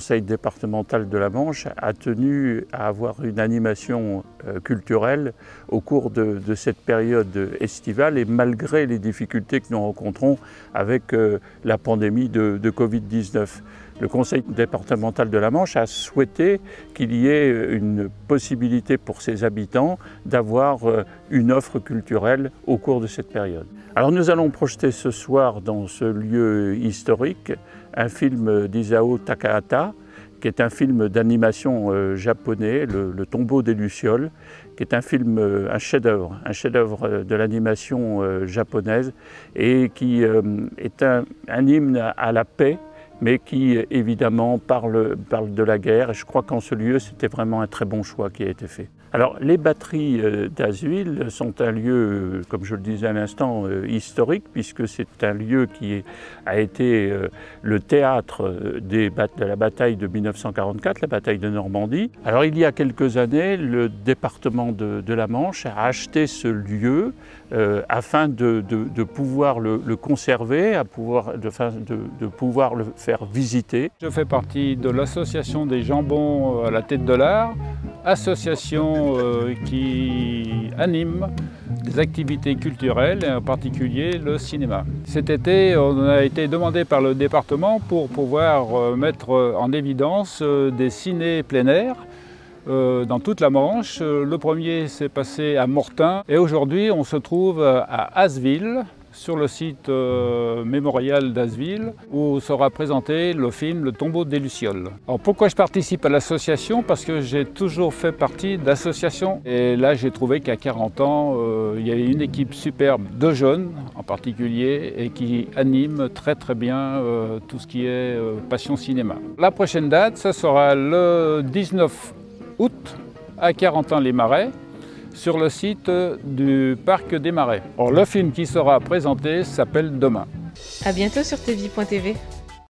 conseil départemental de la Manche a tenu à avoir une animation culturelle au cours de cette période estivale et malgré les difficultés que nous rencontrons avec la pandémie de Covid-19. Le conseil départemental de la Manche a souhaité qu'il y ait une possibilité pour ses habitants d'avoir une offre culturelle au cours de cette période. Alors nous allons projeter ce soir dans ce lieu historique un film d'Isao Takahata, qui est un film d'animation japonais, le Tombeau des Lucioles, qui est un film, un chef-d'œuvre de l'animation japonaise et qui est un hymne à la paix, mais qui évidemment parle de la guerre. Et je crois qu'en ce lieu, c'était vraiment un très bon choix qui a été fait. Alors, les batteries d'Asville sont un lieu, comme je le disais à l'instant, historique, puisque c'est un lieu qui a été le théâtre de la bataille de 1944, la bataille de Normandie. Alors, il y a quelques années, le département de la Manche a acheté ce lieu afin de pouvoir le conserver, de pouvoir le faire visiter. Je fais partie de l'association des jambons à la tête de l'art, association qui anime des activités culturelles, et en particulier le cinéma. Cet été, on a été demandé par le département pour pouvoir mettre en évidence des ciné plein air dans toute la Manche. Le premier s'est passé à Mortain et aujourd'hui on se trouve à Asville, sur le site mémorial d'Asville, où sera présenté le film Le Tombeau des Lucioles. Alors pourquoi je participe à l'association? Parce que j'ai toujours fait partie d'associations. Et là, j'ai trouvé qu'à 40 ans, il y avait une équipe superbe de jeunes, en particulier, et qui anime très très bien tout ce qui est passion cinéma. La prochaine date, ça sera le 19 août, à 40 ans les Marais, sur le site du Parc des Marais. Alors, le film qui sera présenté s'appelle Demain. À bientôt sur tvie.tv.